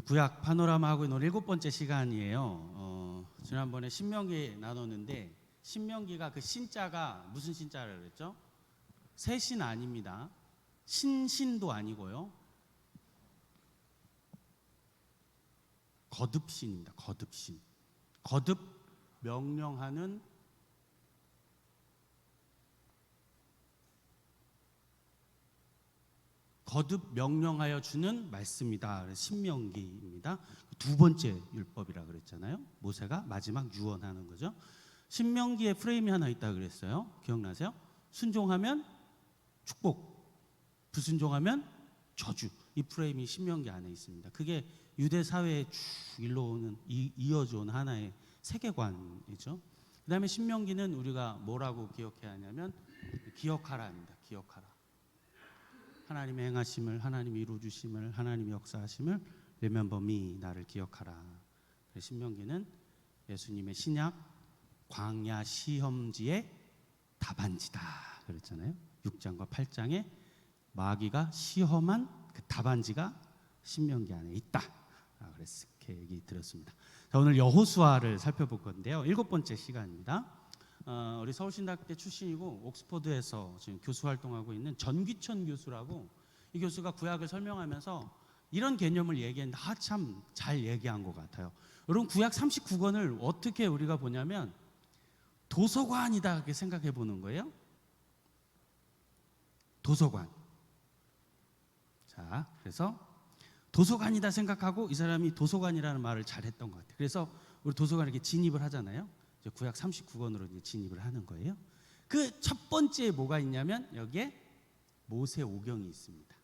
구약 파노라마하고 오늘 7번째 시간이에요. 지난번에 신명기 나눴는데 신명기가 그 신자가 무슨 신자라고 그랬죠? 새신 아닙니다. 신신도 아니고요. 거듭신입니다. 거듭신. 거듭 명령하는 거듭 명령하여 주는 말씀이다. 신명기입니다. 두 번째 율법이라 그랬잖아요. 모세가 마지막 유언하는 거죠. 신명기에 프레임이 하나 있다 그랬어요. 기억나세요? 순종하면 축복, 불순종하면 저주. 이 프레임이 신명기 안에 있습니다. 그게 유대 사회에 쭉 일러오는 이어져 온 하나의 세계관이죠. 그다음에 신명기는 우리가 뭐라고 기억해야 하냐면 기억하라입니다. 기억하라. 하나님의 행하심을, 하나님이 이루어주심을, 하나님의 역사하심을 remember me, 나를 기억하라. 신명기는 예수님의 신약 광야 시험지의 답안지다 그랬잖아요. 6장과 8장에 마귀가 시험한 그 답안지가 신명기 안에 있다. 그래서 이렇게 얘기 드렸습니다. 자, 오늘 여호수아를 살펴볼 건데요. 7번째 시간입니다. 우리 서울신학대 출신이고 옥스퍼드에서 지금 교수 활동하고 있는 전귀천 교수라고, 이 교수가 구약을 설명하면서 이런 개념을 얘기했는데 참 잘 얘기한 것 같아요. 여러분, 구약 39권을 어떻게 우리가 보냐면 도서관이다 이렇게 생각해 보는 거예요. 도서관. 자, 그래서 도서관이다 생각하고 이 사람이 도서관이라는 말을 잘했던 것 같아요. 그래서 우리 도서관에 이렇게 진입을 하잖아요. 구약 39권으로 이제 진입을 하는 거예요. 그 첫 번째에 뭐가 있냐면 여기에 모세 오경이 있습니다.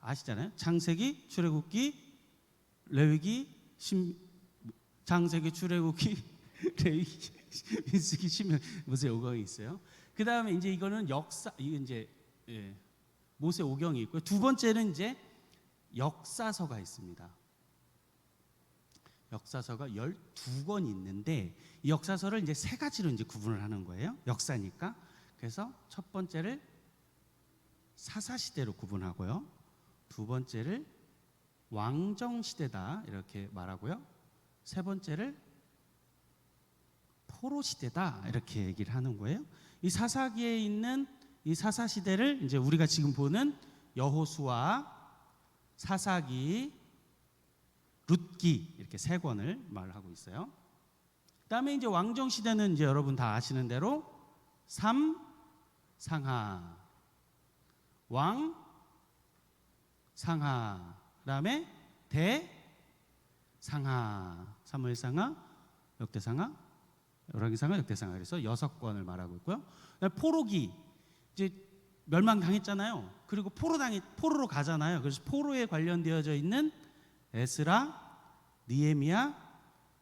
아시잖아요. 창세기, 출애굽기, 레위기, 창세기, 출애굽기, 레위기, 민수기, 시면 모세 오경이 있어요. 그 다음에 이제 이거는 역사, 이게 이제 모세 오경이 있고요. 두 번째는 이제 역사서가 있습니다. 역사서가 12권이 있는데 이 역사서를 이제 세 가지로 이제 구분을 하는 거예요. 역사니까. 그래서 첫 번째를 사사시대로 구분하고요. 두 번째를 왕정시대다 이렇게 말하고요. 세 번째를 포로시대다 이렇게 얘기를 하는 거예요. 이 사사기에 있는 이 사사시대를 이제 우리가 지금 보는 여호수아, 사사기, 룻기 이렇게 세 권을 말하고 있어요. 그다음에 이제 왕정 시대는 이제 여러분 다 아시는 대로 상하, 왕, 상하, 그다음에 상하, 사무엘상하, 역대상하, 열왕기상하, 역대상하. 그래서 6권을 말하고 있고요. 포로기 이제 멸망당했잖아요. 그리고 포로로 가잖아요. 그래서 포로에 관련되어져 있는 에스라, 느헤미야,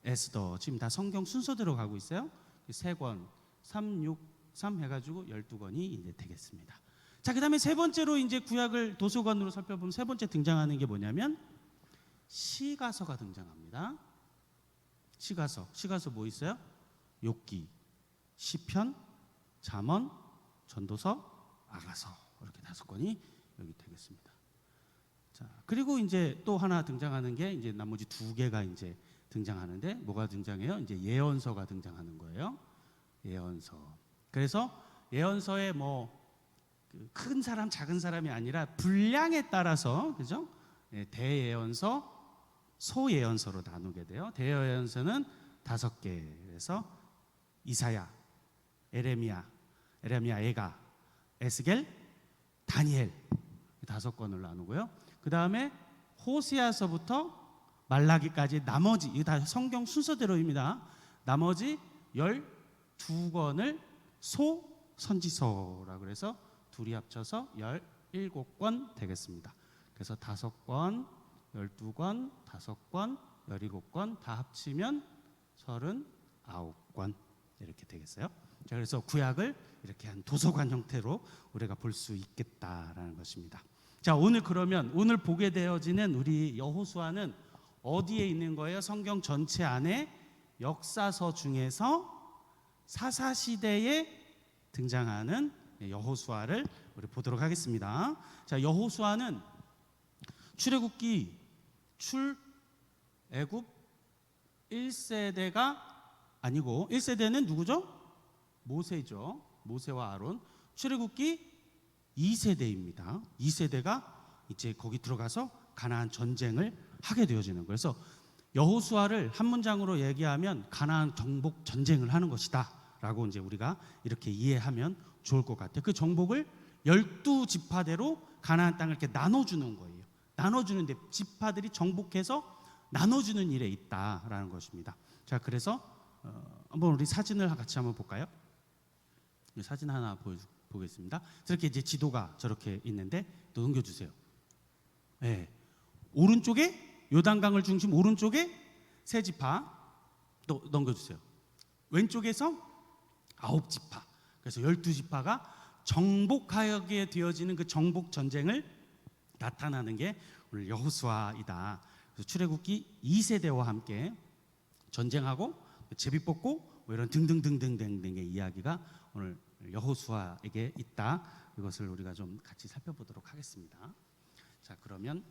에스더, 지금 다 성경 순서대로 가고 있어요. 세 권, 3, 6, 3 해가지고 12권이 이제 되겠습니다. 자, 그 다음에 세 번째로 이제 구약을 도서관으로 살펴보면 세 번째 등장하는 게 뭐냐면 시가서가 등장합니다. 시가서 뭐 있어요? 욥기, 시편, 잠언, 전도서, 아가서 이렇게 5권이 여기 되겠습니다. 자, 그리고 이제 또 하나 등장하는 게 이제 나머지 2개가 이제 등장하는데 뭐가 등장해요? 이제 예언서가 등장하는 거예요. 예언서. 그래서 예언서에 뭐 큰 사람, 작은 사람이 아니라 분량에 따라서, 그죠? 대예언서, 소예언서로 나누게 돼요. 대예언서는 5개. 그래서 이사야, 에레미야, 에가, 에스겔, 다니엘 5권을 나누고요. 그 다음에 호세아서부터 말라기까지 나머지, 이거 다 성경 순서대로입니다. 나머지 12권을 소선지서라고 해서 둘이 합쳐서 17권 되겠습니다. 그래서 5권, 12권, 5권, 17권 다 합치면 39권 이렇게 되겠어요. 자, 그래서 구약을 이렇게 한 도서관 형태로 우리가 볼 수 있겠다라는 것입니다. 자, 오늘 보게 되어지는 우리 여호수아는 어디에 있는 거예요? 성경 전체 안에 역사서 중에서 사사시대에 등장하는 여호수아를 우리 보도록 하겠습니다. 자, 여호수아는 출애굽기 출애굽 1세대가 아니고 1세대는 누구죠? 모세죠. 모세와 아론. 출애굽기 2세대입니다. 2세대가 이제 거기 들어가서 가나안 전쟁을 하게 되어지는 거예요. 그래서 여호수아를 한 문장으로 얘기하면 가나안 정복 전쟁을 하는 것이다 라고 이제 우리가 이렇게 이해하면 좋을 것 같아요. 그 정복을 12지파대로 가나안 땅을 이렇게 나눠주는 거예요. 나눠주는데 지파들이 정복해서 나눠주는 일에 있다라는 것입니다. 자, 그래서 한번 우리 사진을 같이 한번 볼까요? 사진 하나 보겠습니다. 저렇게 이제 지도가 저렇게 있는데 또 넘겨주세요. 네. 오른쪽에 요단강을 중심 오른쪽에 세 지파 또 넘겨주세요. 왼쪽에서 9지파. 그래서 12지파가 정복하게 되어지는 그 정복 전쟁을 나타나는 게 오늘 여호수아이다. 그래서 출애굽기 2세대와 함께 전쟁하고 제비 뽑고 뭐 이런 등등등등등등의 이야기가 오늘 여호수아에게 있다. 이것을 우리가 좀 같이 살펴보도록 하겠습니다. 자, 그러면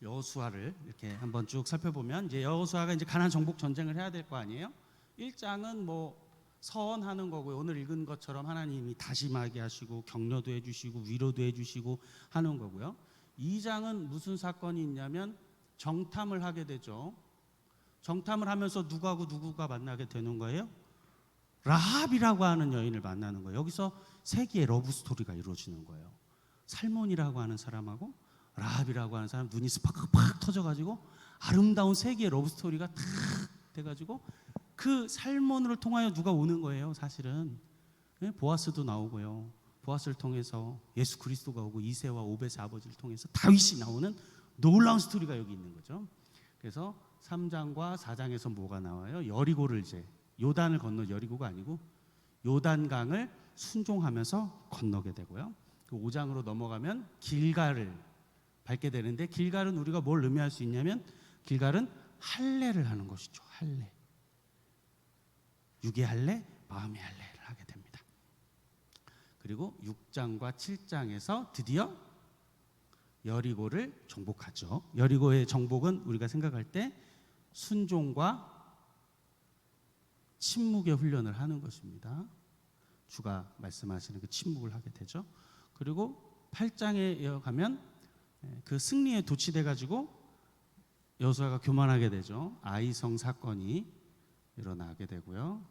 여호수아를 이렇게 한번 쭉 살펴보면 이제 여호수아가 이제 가나안 정복 전쟁을 해야 될 거 아니에요? 1장은 뭐 서원하는 거고요. 오늘 읽은 것처럼 하나님이 다짐하게 하시고 격려도 해주시고 위로도 해주시고 하는 거고요. 2장은 무슨 사건이 있냐면 정탐을 하게 되죠. 정탐을 하면서 누구하고 누구가 만나게 되는 거예요? 라합이라고 하는 여인을 만나는 거예요. 여기서 세기의 러브 스토리가 이루어지는 거예요. 살몬이라고 하는 사람하고 라합이라고 하는 사람 눈이 팍팍 터져가지고 아름다운 세기의 러브 스토리가 탁 돼가지고 그 살몬을 통하여 누가 오는 거예요. 사실은 보아스도 나오고요. 보아스를 통해서 예수 그리스도가 오고 이새와 오벳의 아버지를 통해서 다윗이 나오는 놀라운 스토리가 여기 있는 거죠. 그래서 3장과 4장에서 뭐가 나와요? 여리고를 이제 요단을 건너 여리고가 아니고 요단강을 순종하면서 건너게 되고요. 그 5장으로 넘어가면 길갈을 밟게 되는데 길갈은 우리가 뭘 의미할 수 있냐면 길갈은 할례를 하는 것이죠. 할례. 육의 할례, 마음의 할례를 하게 됩니다. 그리고 6장과 7장에서 드디어 여리고를 정복하죠. 여리고의 정복은 우리가 생각할 때 순종과 침묵의 훈련을 하는 것입니다. 주가 말씀하시는 그 침묵을 하게 되죠. 그리고 8장에 가면 그 승리에 도취돼 가지고 여호수아가 교만하게 되죠. 아이성 사건이 일어나게 되고요.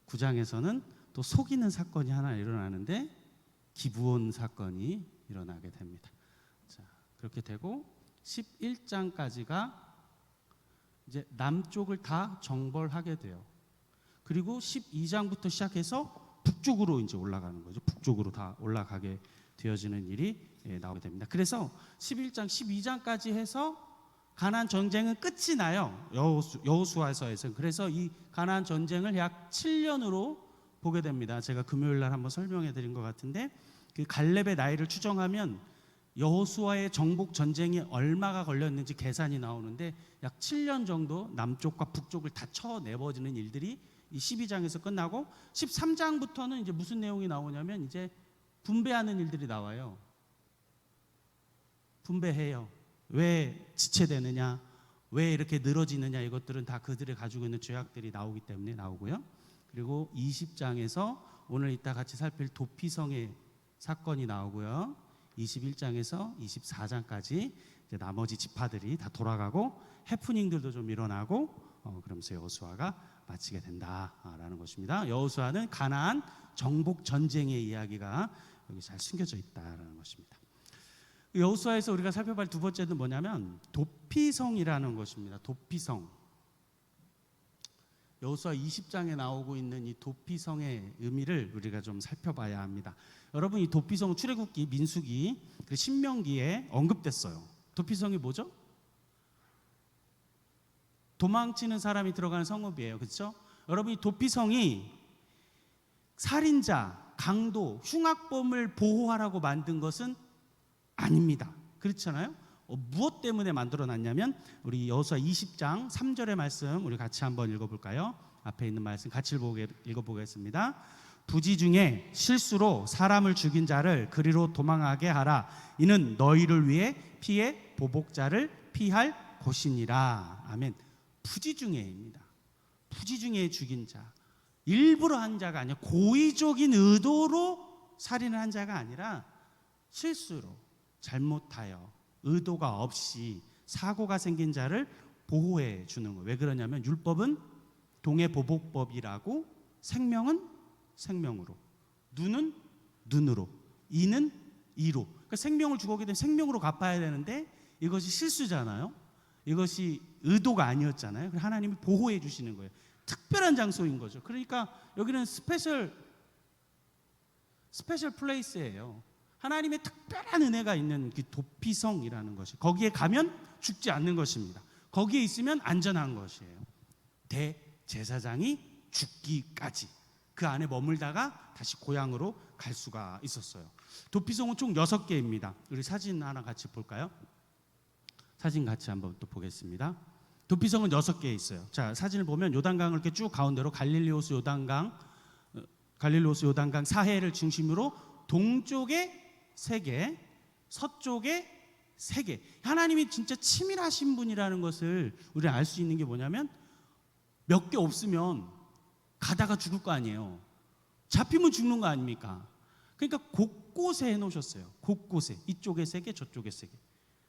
9장에서는 또 속이는 사건이 하나 일어나는데 기브온 사건이 일어나게 됩니다. 자, 그렇게 되고 11장까지가 이제 남쪽을 다 정벌하게 돼요. 그리고 12장부터 시작해서 북쪽으로 이제 올라가는 거죠. 북쪽으로 다 올라가게 되어지는 일이 나오게 됩니다. 그래서 11장, 12장까지 해서 가나안 전쟁은 끝이 나요. 여호수아서에서. 그래서 이 가나안 전쟁을 약 7년으로 보게 됩니다. 제가 금요일 날 한번 설명해 드린 것 같은데 그 갈렙의 나이를 추정하면 여호수아의 정복 전쟁이 얼마가 걸렸는지 계산이 나오는데 약 7년 정도 남쪽과 북쪽을 다 쳐내버리는 일들이 이 12장에서 끝나고 13장부터는 이제 무슨 내용이 나오냐면 이제 분배하는 일들이 나와요. 분배해요. 왜 지체되느냐, 왜 이렇게 늘어지느냐, 이것들은 다 그들이 가지고 있는 죄악들이 나오기 때문에 나오고요. 그리고 20장에서 오늘 이따 같이 살필 도피성의 사건이 나오고요. 21장에서 24장까지 이제 나머지 지파들이 다 돌아가고 해프닝들도 좀 일어나고 그러면서 여호수아가 마치게 된다라는 것입니다. 여호수아는 가나안 정복 전쟁의 이야기가 여기 잘 숨겨져 있다라는 것입니다. 여호수아에서 우리가 살펴볼 두 번째는 뭐냐면 도피성이라는 것입니다. 도피성. 여호수아 20장에 나오고 있는 이 도피성의 의미를 우리가 좀 살펴봐야 합니다. 여러분, 이 도피성은 출애굽기, 민수기, 그리고 신명기에 언급됐어요. 도피성이 뭐죠? 도망치는 사람이 들어가는 성읍이에요. 그렇죠? 여러분, 이 도피성이 살인자, 강도, 흉악범을 보호하라고 만든 것은 아닙니다. 그렇잖아요? 무엇 때문에 만들어놨냐면 우리 여호수아 20장 3절의 말씀 우리 같이 한번 읽어볼까요? 앞에 있는 말씀 같이 읽어보겠습니다. 부지 중에 실수로 사람을 죽인 자를 그리로 도망하게 하라. 이는 너희를 위해 피의 보복자를 피할 곳이니라. 아멘. 부지 중에입니다. 부지 중에 죽인 자, 일부러 한 자가 아니라 고의적인 의도로 살인을 한 자가 아니라 실수로 잘못하여 의도가 없이 사고가 생긴 자를 보호해 주는 거예요. 왜 그러냐면 율법은 동해보복법이라고, 생명은 생명으로, 눈은 눈으로, 이는 이로. 그러니까 생명을 주고 오게 되면 생명으로 갚아야 되는데 이것이 실수잖아요. 이것이 의도가 아니었잖아요. 그래서 하나님이 보호해 주시는 거예요. 특별한 장소인 거죠. 그러니까 여기는 스페셜 플레이스예요. 하나님의 특별한 은혜가 있는 그 도피성이라는 것이, 거기에 가면 죽지 않는 것입니다. 거기에 있으면 안전한 것이에요. 대제사장이 죽기까지 그 안에 머물다가 다시 고향으로 갈 수가 있었어요. 도피성은 총 6개입니다. 우리 사진 하나 같이 볼까요? 사진 같이 한번 또 보겠습니다. 도피성은 6개 있어요. 자, 사진을 보면 요단강을 이렇게 쭉 가운데로 갈릴리호수 요단강 사해를 중심으로 동쪽에 3개, 서쪽에 3개. 하나님이 진짜 치밀하신 분이라는 것을 우리가 알 수 있는 게 뭐냐면, 몇 개 없으면 가다가 죽을 거 아니에요. 잡히면 죽는 거 아닙니까? 그러니까 곳곳에 해놓으셨어요. 곳곳에. 이쪽에 3개, 저쪽에 3개.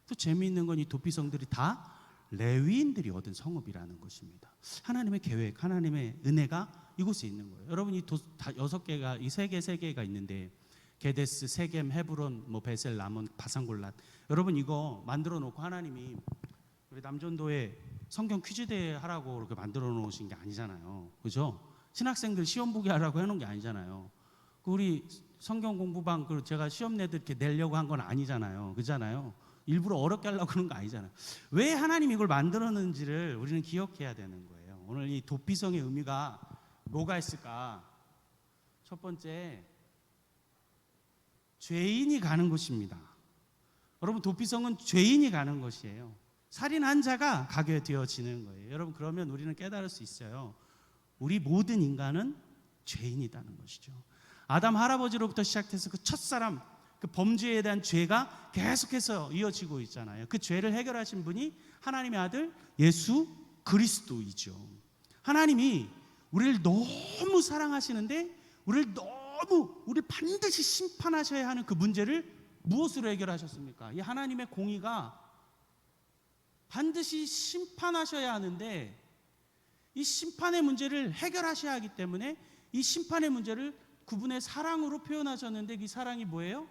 또 재미있는 건 이 도피성들이 다 레위인들이 얻은 성읍이라는 것입니다. 하나님의 계획, 하나님의 은혜가 이곳에 있는 거예요. 여러분, 이 6개가, 이 3개가 있는데, 게데스, 세겜, 헤브론, 베셀, 라몬, 바산골랏. 여러분, 이거 만들어 놓고 하나님이 우리 남전도에 성경 퀴즈 대회 하라고 이렇게 만들어 놓으신 게 아니잖아요. 그죠? 신학생들 시험 보게 하라고 해놓은 게 아니잖아요. 우리 성경 공부방, 제가 시험내들 이렇게 내려고 한 건 아니잖아요. 그잖아요. 일부러 어렵게 하려고 그런 거 아니잖아요. 왜 하나님이 이걸 만들었는지를 우리는 기억해야 되는 거예요. 오늘 이 도피성의 의미가 뭐가 있을까? 첫 번째, 죄인이 가는 곳입니다. 여러분, 도피성은 죄인이 가는 곳이에요. 살인한 자가 가게 되어지는 거예요. 여러분, 그러면 우리는 깨달을 수 있어요. 우리 모든 인간은 죄인이라는 것이죠. 아담 할아버지로부터 시작해서 그 첫사람, 그 범죄에 대한 죄가 계속해서 이어지고 있잖아요. 그 죄를 해결하신 분이 하나님의 아들 예수 그리스도이죠. 하나님이 우리를 너무 사랑하시는데 우리를 반드시 심판하셔야 하는 그 문제를 무엇으로 해결하셨습니까? 이 하나님의 공의가 반드시 심판하셔야 하는데, 이 심판의 문제를 해결하셔야 하기 때문에 이 심판의 문제를 그분의 사랑으로 표현하셨는데, 이 사랑이 뭐예요?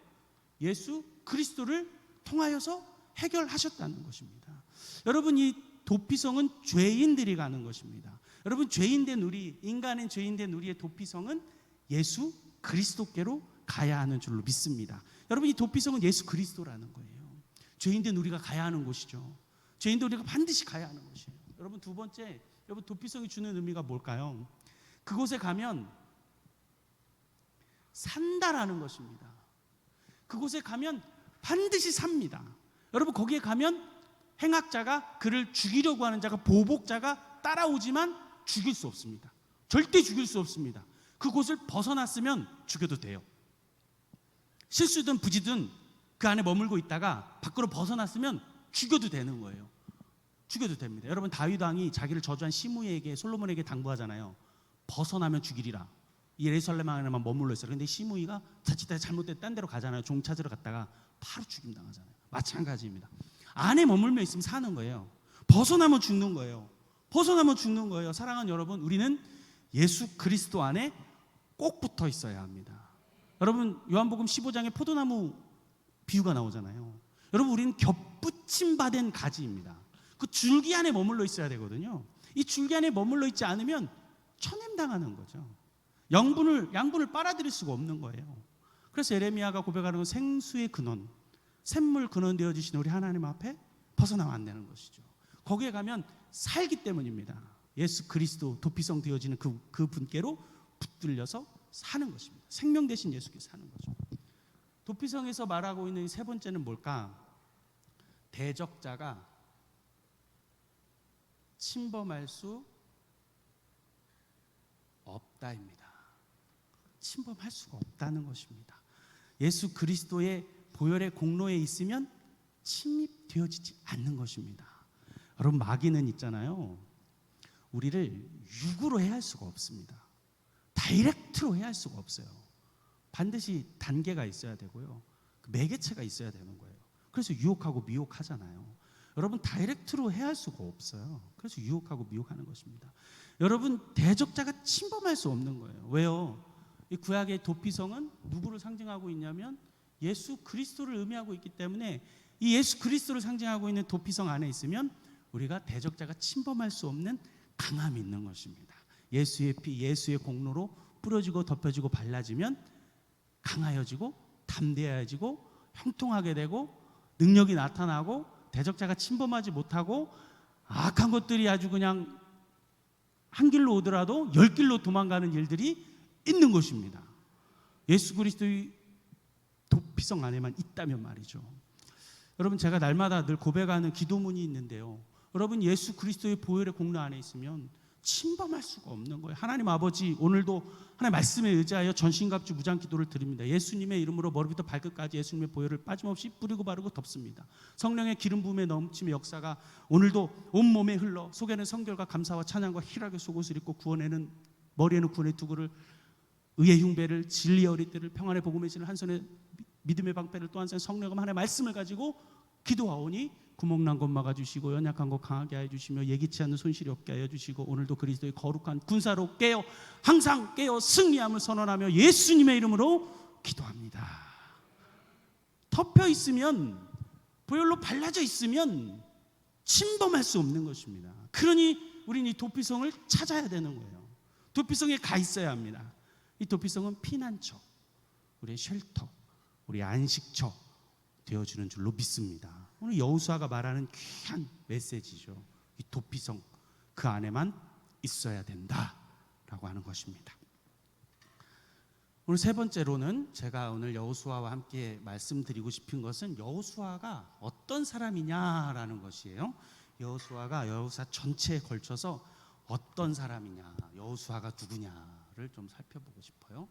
예수 그리스도를 통하여서 해결하셨다는 것입니다. 여러분, 이 도피성은 죄인들이 가는 것입니다. 여러분, 인간인 죄인된 우리의 도피성은 예수 그리스도께로 가야 하는 줄로 믿습니다. 여러분, 이 도피성은 예수 그리스도라는 거예요. 죄인된 우리가 가야 하는 곳이죠. 죄인된 우리가 반드시 가야 하는 것이에요. 여러분, 두 번째, 도피성이 주는 의미가 뭘까요? 그곳에 가면 산다라는 것입니다. 그곳에 가면 반드시 삽니다. 여러분, 거기에 가면 행악자가, 그를 죽이려고 하는 자가, 보복자가 따라오지만 죽일 수 없습니다. 절대 죽일 수 없습니다. 그곳을 벗어났으면 죽여도 돼요. 실수든 부지든 그 안에 머물고 있다가 밖으로 벗어났으면 죽여도 되는 거예요. 죽여도 됩니다. 여러분, 다윗 왕이 자기를 저주한 시므이에게, 솔로몬에게 당부하잖아요. 벗어나면 죽이리라. 예루살렘 안에만 머물러 있어요. 그런데 시므이가 자칫 잘못된 딴 데로 가잖아요. 종 찾으러 갔다가 바로 죽임 당하잖아요. 마찬가지입니다. 안에 머물며 있으면 사는 거예요. 벗어나면 죽는 거예요. 사랑하는 여러분, 우리는 예수 그리스도 안에 꼭 붙어 있어야 합니다. 여러분, 요한복음 15장에 포도나무 비유가 나오잖아요. 여러분, 우리는 겹붙임 받은 가지입니다. 그 줄기 안에 머물러 있어야 되거든요. 이 줄기 안에 머물러 있지 않으면 천냄당하는 거죠. 양분을 빨아들일 수가 없는 거예요. 그래서 에레미야가 고백하는 건 생수의 근원, 샘물 근원 되어주신 우리 하나님 앞에 벗어나면 안 되는 것이죠. 거기에 가면 살기 때문입니다. 예수 그리스도 도피성 되어지는 그 분께로 붙들려서 사는 것입니다. 생명 대신 예수께서 사는 거죠. 도피성에서 말하고 있는 세 번째는 뭘까? 대적자가 침범할 수 없다입니다. 침범할 수가 없다는 것입니다. 예수 그리스도의 보혈의 공로에 있으면 침입되어지지 않는 것입니다. 여러분, 마귀는 있잖아요, 우리를 육으로 해할 수가 없습니다. 다이렉트로 해할 수가 없어요. 반드시 단계가 있어야 되고요, 매개체가 있어야 되는 거예요. 그래서 유혹하고 미혹하잖아요. 여러분, 다이렉트로 해할 수가 없어요. 그래서 유혹하고 미혹하는 것입니다. 여러분, 대적자가 침범할 수 없는 거예요. 왜요? 이 구약의 도피성은 누구를 상징하고 있냐면 예수 그리스도를 의미하고 있기 때문에, 이 예수 그리스도를 상징하고 있는 도피성 안에 있으면 우리가 대적자가 침범할 수 없는 강함이 있는 것입니다. 예수의 피, 예수의 공로로 뿌려지고 덮여지고 발라지면 강하여지고 담대해지고 형통하게 되고 능력이 나타나고 대적자가 침범하지 못하고 악한 것들이 아주 그냥 한 길로 오더라도 10길로 도망가는 일들이 있는 것입니다. 예수 그리스도의 도피성 안에만 있다면 말이죠. 여러분, 제가 날마다 늘 고백하는 기도문이 있는데요, 여러분, 예수 그리스도의 보혈의 공로 안에 있으면 침범할 수가 없는 거예요. 하나님 아버지, 오늘도 하나님 말씀에 의지하여 전신갑주 무장 기도를 드립니다. 예수님의 이름으로 머리부터 발끝까지 예수님의 보혈을 빠짐없이 뿌리고 바르고 덮습니다. 성령의 기름 부음의 넘침의 역사가 오늘도 온몸에 흘러, 속에는 성결과 감사와 찬양과 희락의 속옷을 입고, 구원에는 머리에는 구원의 투구를, 의의 흉배를, 진리의 어리대를, 평안의 복음의 진을, 한 손에 믿음의 방패를, 또 한 손에 성령과 하나님의 말씀을 가지고 기도하오니 구멍난 것 막아주시고 연약한 것 강하게 하여 주시며 예기치 않는 손실이 없게 하여 주시고, 오늘도 그리스도의 거룩한 군사로 깨어 항상 깨어 승리함을 선언하며 예수님의 이름으로 기도합니다. 덮여 있으면, 보혈로 발라져 있으면 침범할 수 없는 것입니다. 그러니 우리는 이 도피성을 찾아야 되는 거예요. 도피성에 가 있어야 합니다. 이 도피성은 피난처, 우리의 쉘터, 우리의 안식처 되어주는 줄로 믿습니다. 오늘 여호수아가 말하는 귀한 메시지죠. 이 도피성, 그 안에만 있어야 된다라고 하는 것입니다. 오늘 세 번째로는 제가 오늘 여호수아와 함께 말씀드리고 싶은 것은 여호수아가 어떤 사람이냐라는 것이에요. 여호수아 전체에 걸쳐서 어떤 사람이냐, 여호수아가 누구냐를 좀 살펴보고 싶어요.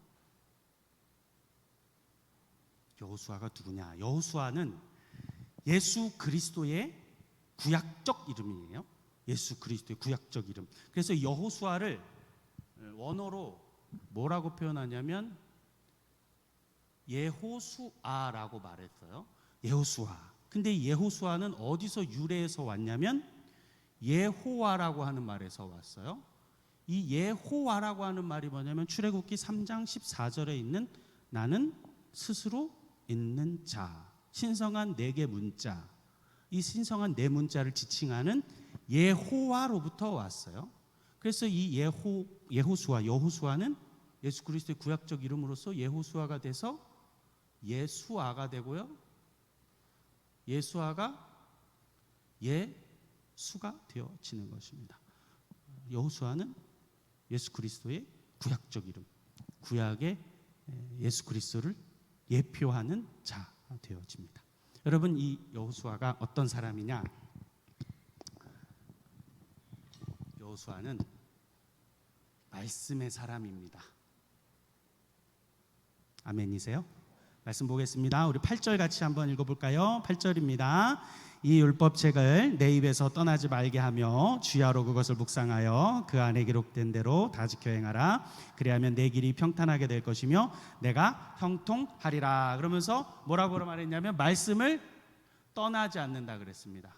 여호수아가 누구냐? 여호수아는 예수 그리스도의 구약적 이름이에요. 예수 그리스도의 구약적 이름. 그래서 여호수아를 원어로 뭐라고 표현하냐면 예호수아라고 말했어요. 예호수아. 근데 예호수아는 어디서 유래해서 왔냐면 예호와라고 하는 말에서 왔어요. 이 예호와라고 하는 말이 뭐냐면 출애굽기 3장 14절에 있는 나는 스스로 있는 자, 신성한 네 개 문자, 이 신성한 네 문자를 지칭하는 예호와로부터 왔어요. 그래서 이 여호수아는 예수 그리스도의 구약적 이름으로서 예호수아가 돼서 예수아가 되고요, 예수아가 예수가 되어지는 것입니다. 여호수아는 예수 그리스도의 구약적 이름, 구약의 예수 그리스도를 예표하는 자 되어집니다. 여러분, 이 여호수아가 어떤 사람이냐? 여호수아는 말씀의 사람입니다. 아멘이세요? 말씀 보겠습니다. 우리 8절 같이 한번 읽어볼까요? 8절입니다. 이 율법책을 내 입에서 떠나지 말게 하며 주야로 그것을 묵상하여 그 안에 기록된 대로 다 지켜 행하라. 그리하면 내 길이 평탄하게 될 것이며 내가 형통하리라. 그러면서 뭐라고 말했냐면 말씀을 떠나지 않는다 그랬습니다.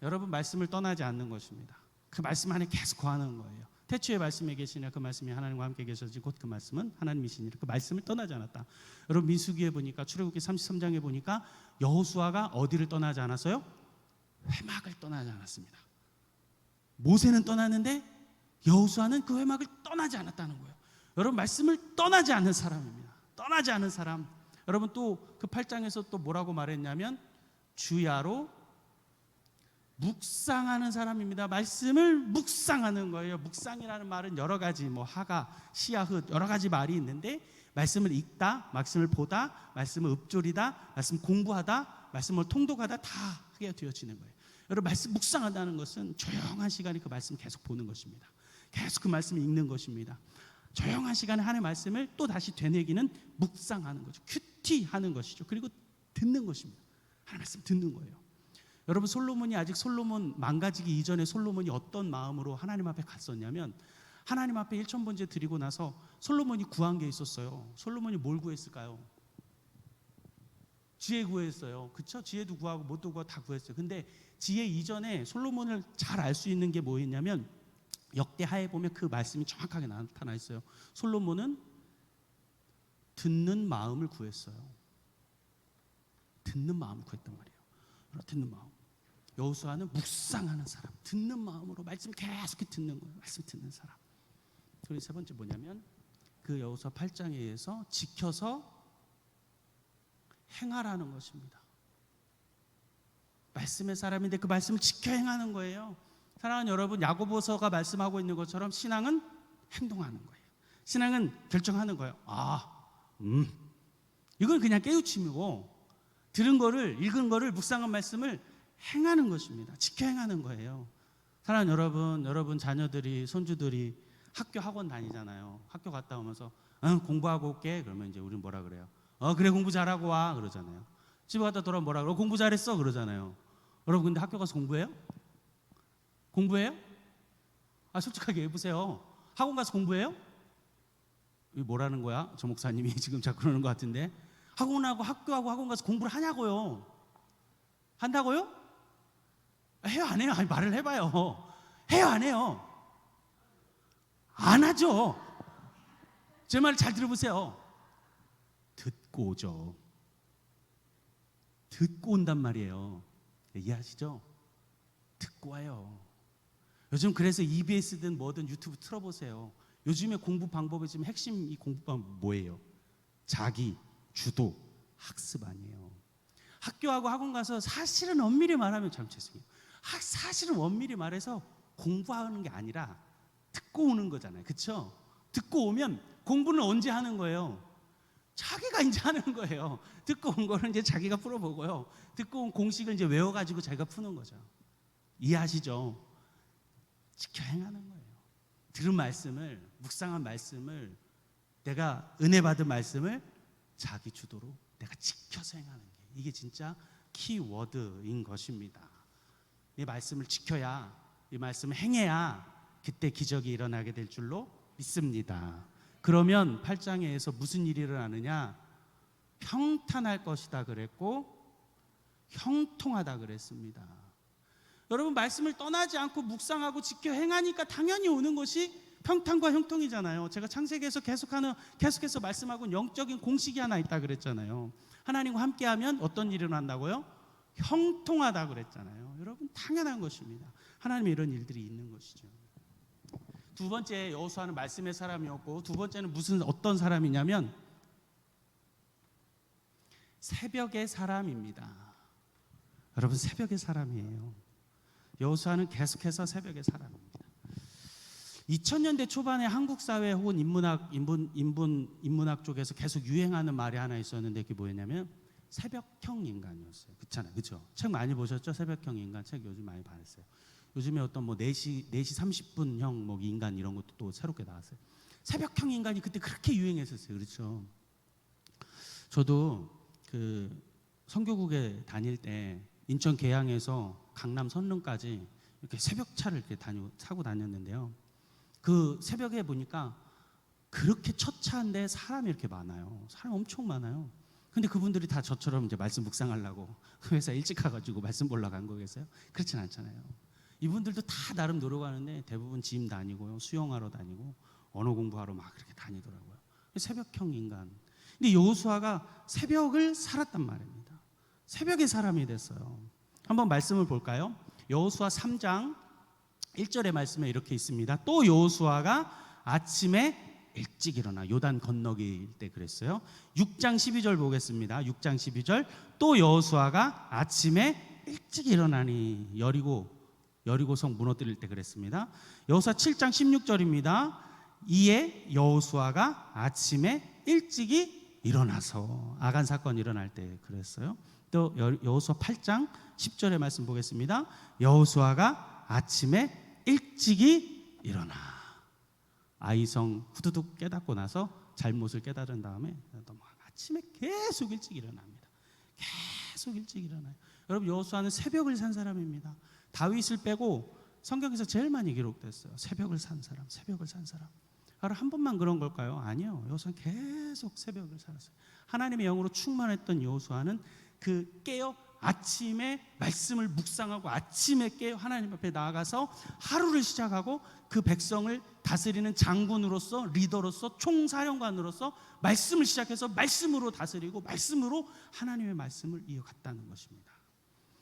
여러분, 말씀을 떠나지 않는 것입니다. 그 말씀 안에 계속 거하는 거예요. 태초에 말씀에 계시냐, 그 말씀이 하나님과 함께 계셔지 곧 그 말씀은 하나님이시니라. 그 말씀을 떠나지 않았다. 여러분, 민수기에 보니까, 출애굽기 33장에 보니까 여호수아가 어디를 떠나지 않았어요? 회막을 떠나지 않았습니다. 모세는 떠났는데 여호수아는 그 회막을 떠나지 않았다는 거예요. 여러분, 말씀을 떠나지 않는 사람입니다. 떠나지 않는 사람. 여러분, 또 그 8장에서 또 뭐라고 말했냐면 주야로 묵상하는 사람입니다. 말씀을 묵상하는 거예요. 묵상이라는 말은 여러 가지, 하가, 시야흐, 여러 가지 말이 있는데, 말씀을 읽다, 말씀을 보다, 말씀을 읊조리다, 말씀 공부하다, 말씀을 통독하다, 다 하게 되어지는 거예요. 여러분, 말씀 묵상한다는 것은 조용한 시간에 그 말씀 계속 보는 것입니다. 계속 그 말씀을 읽는 것입니다. 조용한 시간에 하나님의 말씀을 또 다시 되뇌기는 묵상하는 거죠. 큐티하는 것이죠. 그리고 듣는 것입니다. 하나님의 말씀 듣는 거예요. 여러분, 솔로몬이 아직 솔로몬 망가지기 이전에 솔로몬이 어떤 마음으로 하나님 앞에 갔었냐면, 하나님 앞에 1,000번째 드리고 나서 솔로몬이 구한 게 있었어요. 솔로몬이 뭘 구했을까요? 지혜 구했어요. 그렇죠? 지혜도 구하고 뭣도 구하고 다 구했어요. 근데 지혜 이전에 솔로몬을 잘 알 수 있는 게 뭐였냐면, 역대하에 보면 그 말씀이 정확하게 나타나 있어요. 솔로몬은 듣는 마음을 구했어요. 듣는 마음을 구했단 말이에요. 듣는 마음. 여호수아는 묵상하는 사람, 듣는 마음으로 말씀 계속 듣는 거예요. 말씀 듣는 사람. 그리고 세 번째 뭐냐면, 그 여호수아 8장에 의해서 지켜서 행하라는 것입니다. 말씀의 사람인데 그 말씀을 지켜 행하는 거예요. 사랑하는 여러분, 야고보서가 말씀하고 있는 것처럼 신앙은 행동하는 거예요. 신앙은 결정하는 거예요. 이건 그냥 깨우침이고, 들은 거를, 읽은 거를, 묵상한 말씀을 행하는 것입니다. 지켜 행하는 거예요. 사랑하는 여러분, 여러분 자녀들이, 손주들이 학교 학원 다니잖아요. 학교 갔다 오면서 공부하고 올게. 그러면 이제 우리는 뭐라 그래요? 그래, 공부 잘하고 와. 그러잖아요. 집에 갔다 돌아오면 뭐라 그래요? 공부 잘했어. 그러잖아요. 여러분, 근데 학교 가서 공부해요? 공부해요? 솔직하게 해보세요. 학원 가서 공부해요? 이게 뭐라는 거야? 저 목사님이 지금 자꾸 그러는 것 같은데. 학원하고 학교하고 학원 가서 공부를 하냐고요? 한다고요? 해요, 안 해요? 아니, 말을 해봐요. 해요, 안 해요? 안 하죠. 제 말 잘 들어보세요. 듣고 오죠. 듣고 온단 말이에요. 이해하시죠? 듣고 와요. 요즘 그래서 EBS든 뭐든 유튜브 틀어보세요. 요즘에 공부 방법의 지금 핵심 이 공부 방법 뭐예요? 자기 주도 학습 아니에요. 학교하고 학원 가서 사실은 엄밀히 말하면 참 죄송해요. 사실은 엄밀히 말해서 공부하는 게 아니라 듣고 오는 거잖아요. 그렇죠? 듣고 오면 공부는 언제 하는 거예요? 자기가 이제 하는 거예요. 듣고 온 거는 이제 자기가 풀어보고요. 듣고 온 공식을 이제 외워가지고 자기가 푸는 거죠. 이해하시죠? 지켜 행하는 거예요. 들은 말씀을, 묵상한 말씀을, 내가 은혜 받은 말씀을 자기 주도로 내가 지켜서 행하는 게, 이게 진짜 키워드인 것입니다. 이 말씀을 지켜야, 이 말씀을 행해야 그때 기적이 일어나게 될 줄로 믿습니다. 그러면 8장에서 무슨 일이 일어나느냐? 평탄할 것이다 그랬고 형통하다 그랬습니다. 여러분, 말씀을 떠나지 않고 묵상하고 지켜 행하니까 당연히 오는 것이 평탄과 형통이잖아요. 제가 창세기에서 계속해서 말씀하고 영적인 공식이 하나 있다 그랬잖아요. 하나님과 함께하면 어떤 일이 일어난다고요? 형통하다 그랬잖아요. 여러분, 당연한 것입니다. 하나님의 이런 일들이 있는 것이죠. 두 번째, 여호수아는 말씀의 사람이었고, 두 번째는 어떤 사람이냐면 새벽의 사람입니다. 여러분, 새벽의 사람이에요. 여호수아는 계속해서 새벽의 사람입니다. 2000년대 초반에 한국 사회 혹은 인문학 쪽에서 계속 유행하는 말이 하나 있었는데, 그게 뭐였냐면 새벽형 인간이었어요. 그렇잖아요, 그렇죠? 책 많이 보셨죠? 새벽형 인간 책 요즘 많이 봤어요. 요즘에 어떤 4시 30분형 인간 이런 것도 또 새롭게 나왔어요. 새벽형 인간이 그때 그렇게 유행했었어요. 그렇죠? 저도 그 선교국에 다닐 때 인천 계양에서 강남 선릉까지 이렇게 새벽차를 이렇게 타고 다녔는데요. 그 새벽에 보니까 그렇게 처차인데 사람이 이렇게 많아요. 사람 엄청 많아요. 근데 그분들이 다 저처럼 이제 말씀 묵상하려고 회사 일찍 가가지고 말씀 보려고 간 거겠어요? 그렇진 않잖아요. 이분들도 다 나름 노력하는데 대부분 짐 다니고요, 수영하러 다니고 언어 공부하러 막 그렇게 다니더라고요. 새벽형 인간. 근데 여호수아가 새벽을 살았단 말입니다. 새벽의 사람이 됐어요. 한번 말씀을 볼까요? 여호수아 3장 1절의 말씀에 이렇게 있습니다. 또 여호수아가 아침에 일찍 일어나, 요단 건너길 때 그랬어요. 6장 12절 보겠습니다. 6장 12절. 또 여호수아가 아침에 일찍 일어나니, 여리고성 무너뜨릴 때 그랬습니다. 여호수아 7장 16절입니다. 이에 여호수아가 아침에 일찍이 일어나서, 아간 사건이 일어날 때 그랬어요. 또 여호수아 8장 10절의 말씀 보겠습니다. 여호수아가 아침에 일찍이 일어나. 아이성 후두둑 깨닫고 나서 잘못을 깨달은 다음에 아침에 계속 일찍 일어납니다. 계속 일찍 일어나요. 여러분, 여호수아는 새벽을 산 사람입니다. 다윗을 빼고 성경에서 제일 많이 기록됐어요. 새벽을 산 사람, 새벽을 산 사람. 바로 한 번만 그런 걸까요? 아니요. 여호수아는 계속 새벽을 살았어요. 하나님의 영으로 충만했던 여호수아는 그 깨어 아침에 말씀을 묵상하고 아침에 깨어 하나님 앞에 나아가서 하루를 시작하고 그 백성을 다스리는 장군으로서, 리더로서, 총사령관으로서 말씀을 시작해서 말씀으로 다스리고 말씀으로 하나님의 말씀을 이어갔다는 것입니다.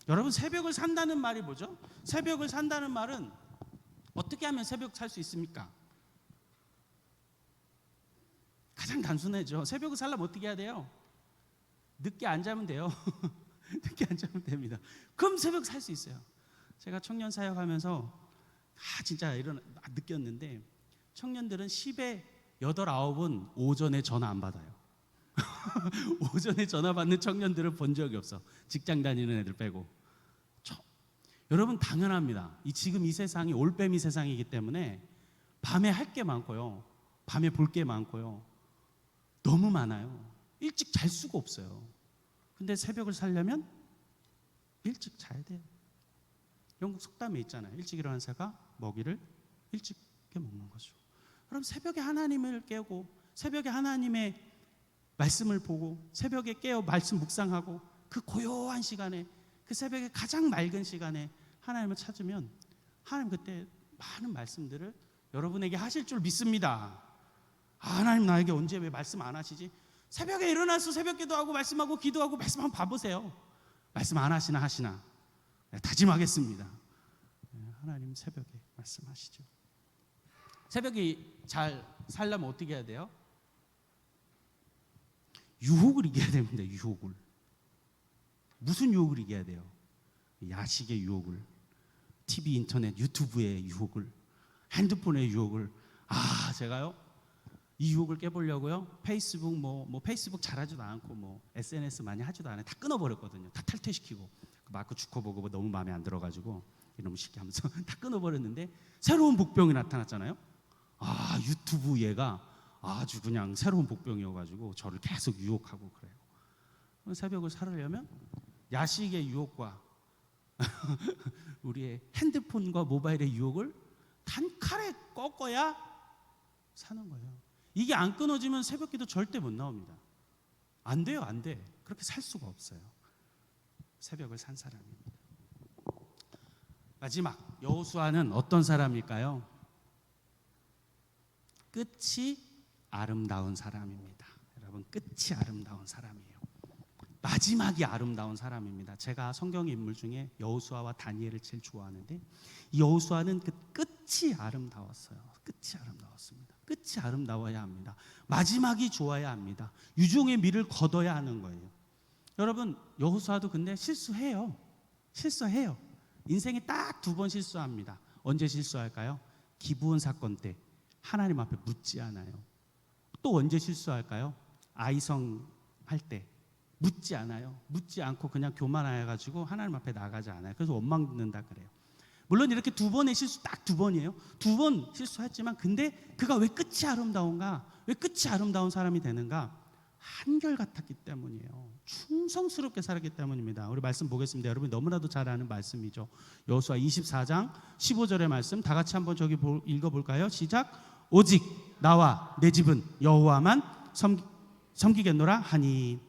여러분, 새벽을 산다는 말이 뭐죠? 새벽을 산다는 말은 어떻게 하면 새벽 살 수 있습니까? 가장 단순하죠. 새벽을 살려면 어떻게 해야 돼요? 늦게 안 자면 돼요. 늦게 안 자면 됩니다. 그럼 새벽 살 수 있어요. 제가 청년 사역하면서 진짜 느꼈는데, 청년들은 10에 8, 9은 오전에 전화 안 받아요. 오전에 전화 받는 청년들을 본 적이 없어. 직장 다니는 애들 빼고. 여러분, 당연합니다. 지금 이 세상이 올빼미 세상이기 때문에 밤에 할 게 많고요, 밤에 볼 게 많고요, 너무 많아요. 일찍 잘 수가 없어요. 근데 새벽을 살려면 일찍 자야 돼요. 영국 속담에 있잖아요. 일찍 일어난 새가 먹이를 일찍 먹는 거죠. 그럼 새벽에 하나님을 깨우고 새벽에 하나님의 말씀을 보고 새벽에 깨어 말씀 묵상하고 그 고요한 시간에, 그 새벽에 가장 맑은 시간에 하나님을 찾으면 하나님 그때 많은 말씀들을 여러분에게 하실 줄 믿습니다. 하나님 나에게 언제 왜 말씀 안 하시지? 새벽에 일어나서 새벽 기도하고 말씀하고 기도하고 말씀 한번 봐보세요. 말씀 안 하시나 하시나. 다짐하겠습니다. 하나님 새벽에 말씀하시죠. 새벽에 잘 살려면 어떻게 해야 돼요? 유혹을 이겨야 됩니다. 유혹을. 무슨 유혹을 이겨야 돼요? 야식의 유혹을, TV, 인터넷, 유튜브의 유혹을, 핸드폰의 유혹을. 제가요 이 유혹을 깨보려고요 페이스북 페이스북 잘하지도 않고 SNS 많이 하지도 않아요. 다 끊어버렸거든요. 다 탈퇴시키고 마크 주커버그 너무 마음에 안 들어가지고 이놈 시키 하면서 다 끊어버렸는데, 새로운 복병이 나타났잖아요. 유튜브 얘가 아주 그냥 새로운 복병이어가지고 저를 계속 유혹하고 그래요. 새벽을 살으려면 야식의 유혹과 우리의 핸드폰과 모바일의 유혹을 단칼에 꺾어야 사는 거예요. 이게 안 끊어지면 새벽기도 절대 못 나옵니다. 안 돼요, 안 돼. 그렇게 살 수가 없어요. 새벽을 산 사람입니다. 마지막, 여호수아는 어떤 사람일까요? 끝이 아름다운 사람입니다. 여러분, 끝이 아름다운 사람이에요. 마지막이 아름다운 사람입니다. 제가 성경 인물 중에 여호수아와 다니엘을 제일 좋아하는데, 이 여호수아는 그 끝이 아름다웠어요. 끝이 아름다웠습니다. 끝이 아름다워야 합니다. 마지막이 좋아야 합니다. 유종의 미를 거둬야 하는 거예요. 여러분, 여호수아도 근데 실수해요. 인생에 딱 2번 실수합니다. 언제 실수할까요? 기브온 사건 때 하나님 앞에 묻지 않아요. 또 언제 실수할까요? 아이성 할 때 묻지 않아요. 묻지 않고 그냥 교만해가지고 하나님 앞에 나가지 않아요. 그래서 원망 듣는다 그래요. 물론 이렇게 2번의 실수, 딱 2번이에요. 2번 실수했지만, 근데 그가 왜 끝이 아름다운가? 왜 끝이 아름다운 사람이 되는가? 한결같았기 때문이에요. 충성스럽게 살았기 때문입니다. 우리 말씀 보겠습니다. 여러분이 너무나도 잘 아는 말씀이죠. 여호수아 24장 15절의 말씀 다 같이 한번 저기 읽어볼까요? 시작. 오직 나와 내 집은 여호와만 섬기겠노라 하니.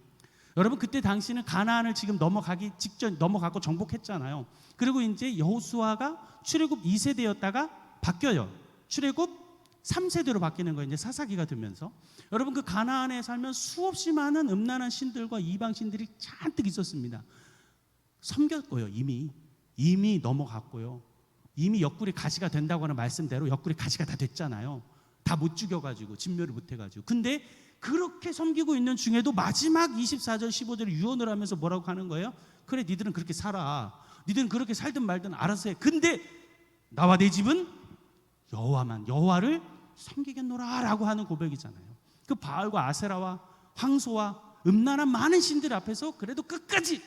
여러분, 그때 당시는 가나안을 지금 넘어가기 직전 넘어가고 정복했잖아요. 그리고 이제 여호수아가 출애굽 2세대였다가 바뀌어요. 출애굽 3세대로 바뀌는 거예요. 이제 사사기가 되면서. 여러분, 그 가나안에 살면 수없이 많은 음란한 신들과 이방 신들이 잔뜩 있었습니다. 섬겼고요. 이미 넘어갔고요. 이미 옆구리 가시가 된다고 하는 말씀대로 옆구리 가시가 다 됐잖아요. 다 못 죽여가지고, 진멸을 못 해가지고. 근데 그렇게 섬기고 있는 중에도 마지막 24절 15절에 유언을 하면서 뭐라고 하는 거예요? 그래, 니들은 그렇게 살아. 니들은 그렇게 살든 말든 알아서 해. 근데 나와 내 집은 여호와를 섬기겠노라 라고 하는 고백이잖아요. 그 바알과 아세라와 황소와 음란한 많은 신들 앞에서 그래도 끝까지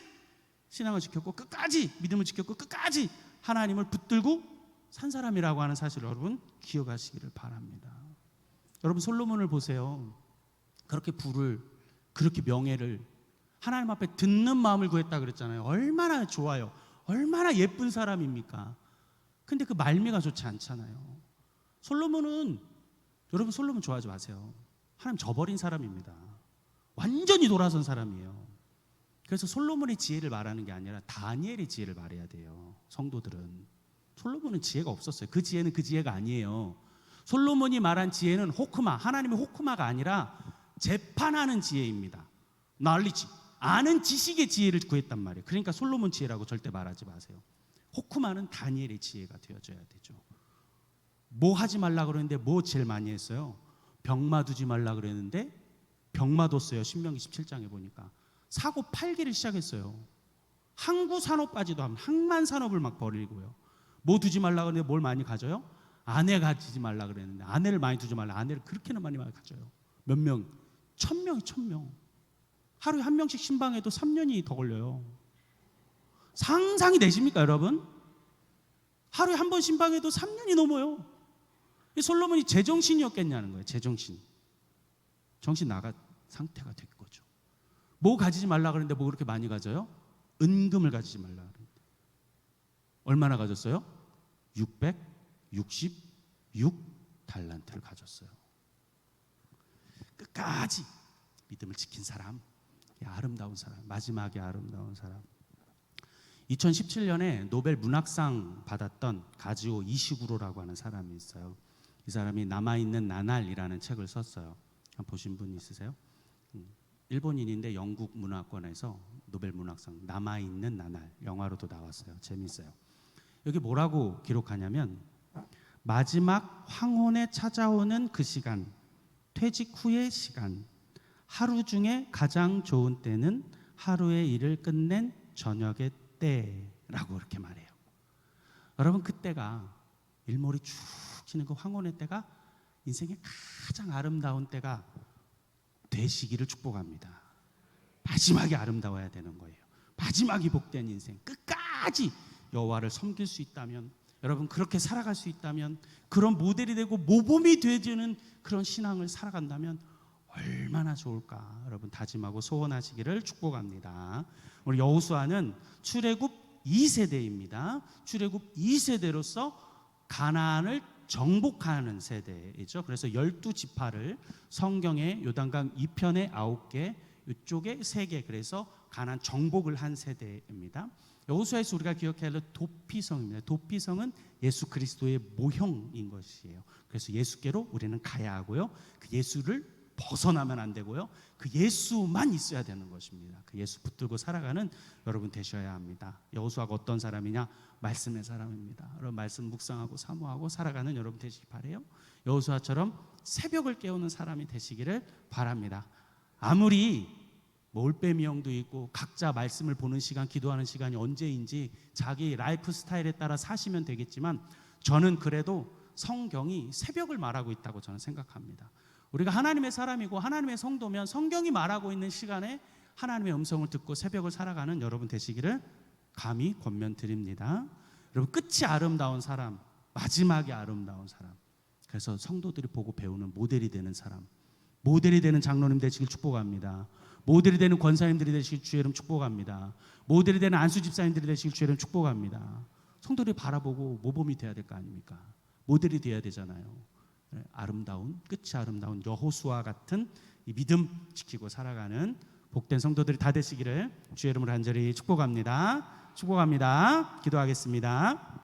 신앙을 지켰고, 끝까지 믿음을 지켰고, 끝까지 하나님을 붙들고 산 사람이라고 하는 사실을 여러분 기억하시기를 바랍니다. 여러분 솔로몬을 보세요. 그렇게 그렇게 명예를 하나님 앞에 듣는 마음을 구했다 그랬잖아요. 얼마나 좋아요. 얼마나 예쁜 사람입니까? 근데 그 말미가 좋지 않잖아요. 여러분 솔로몬 좋아하지 마세요. 하나님 저버린 사람입니다. 완전히 돌아선 사람이에요. 그래서 솔로몬의 지혜를 말하는 게 아니라 다니엘의 지혜를 말해야 돼요. 성도들은. 솔로몬은 지혜가 없었어요. 그 지혜는 그 지혜가 아니에요. 솔로몬이 말한 지혜는 호크마, 하나님의 호크마가 아니라 재판하는 지혜입니다. knowledge, 아는 지식의 지혜를 구했단 말이에요. 그러니까 솔로몬 지혜라고 절대 말하지 마세요. 호크마는 다니엘의 지혜가 되어줘야 되죠. 뭐 하지 말라 그러는데 뭐 제일 많이 했어요? 병마 두지 말라 그랬는데 병마 뒀어요. 신명기 17장에 보니까 사고 팔기를 시작했어요. 항구 산업까지도 하면 항만 산업을 막 벌이고요. 뭐 두지 말라 그러는데 뭘 많이 가져요? 아내 가지지 말라 그랬는데 아내를 많이 두지 말라. 아내를 그렇게나 많이 가져요. 몇 명? 1000명. 하루에 한 명씩 신방해도 3년이 더 걸려요. 상상이 되십니까, 여러분? 하루에 한 번 신방해도 3년이 넘어요. 이 솔로몬이 제정신이었겠냐는 거예요. 제정신. 정신 나간 상태가 된 거죠. 뭐 가지지 말라 그랬는데 뭐 그렇게 많이 가져요? 은금을 가지지 말라 그랬는데 얼마나 가졌어요? 666달란트를 가졌어요. 끝까지 믿음을 지킨 사람, 아름다운 사람, 마지막에 아름다운 사람. 2017년에 노벨 문학상 받았던 가즈오 이시구로라고 하는 사람이 있어요. 이 사람이 남아있는 나날이라는 책을 썼어요. 보신 분 있으세요? 일본인인데 영국 문화권에서 노벨 문학상 남아있는 나날, 영화로도 나왔어요. 재밌어요. 여기 뭐라고 기록하냐면 마지막 황혼에 찾아오는 그 시간, 퇴직 후의 시간, 하루 중에 가장 좋은 때는 하루의 일을 끝낸 저녁의 때라고 그렇게 말해요. 여러분 그때가 일몰이 쭉 지는 그 황혼의 때가 인생의 가장 아름다운 때가 되시기를 축복합니다. 마지막이 아름다워야 되는 거예요. 마지막이 복된 인생, 끝까지 여호와를 섬길 수 있다면, 여러분 그렇게 살아갈 수 있다면, 그런 모델이 되고 모범이 되어지는 그런 신앙을 살아간다면 얼마나 좋을까. 여러분 다짐하고 소원하시기를 축복합니다. 우리 여호수아는 출애굽 2세대입니다. 출애굽 2세대로서 가나안을 정복하는 세대이죠. 그래서 12지파를 성경의 요단강 2편에 9개, 이쪽에 3개, 그래서 가나안 정복을 한 세대입니다. 여호수아에서 우리가 기억해야 할 도피성입니다. 도피성은 예수 그리스도의 모형인 것이에요. 그래서 예수께로 우리는 가야 하고요. 그 예수를 벗어나면 안 되고요. 그 예수만 있어야 되는 것입니다. 그 예수 붙들고 살아가는 여러분 되셔야 합니다. 여호수아가 어떤 사람이냐? 말씀의 사람입니다. 여러분 말씀 묵상하고 사모하고 살아가는 여러분 되시기 바라요. 여호수아처럼 새벽을 깨우는 사람이 되시기를 바랍니다. 아무리 올빼미형도 있고 각자 말씀을 보는 시간, 기도하는 시간이 언제인지 자기 라이프 스타일에 따라 사시면 되겠지만 저는 그래도 성경이 새벽을 말하고 있다고 저는 생각합니다. 우리가 하나님의 사람이고 하나님의 성도면 성경이 말하고 있는 시간에 하나님의 음성을 듣고 새벽을 살아가는 여러분 되시기를 감히 권면드립니다. 여러분 끝이 아름다운 사람, 마지막이 아름다운 사람, 그래서 성도들이 보고 배우는 모델이 되는 사람, 모델이 되는 장로님 되시길 축복합니다. 모델이 되는 권사님들이 되시길 주의 이름 축복합니다. 모델이 되는 안수 집사님들이 되시길 주의 이름 축복합니다. 성도들이 바라보고 모범이 돼야 될 거 아닙니까? 모델이 돼야 되잖아요. 아름다운, 끝이 아름다운 여호수아 같은 이 믿음 지키고 살아가는 복된 성도들이 다 되시기를 주의 이름으로 간절히 축복합니다. 축복합니다. 기도하겠습니다.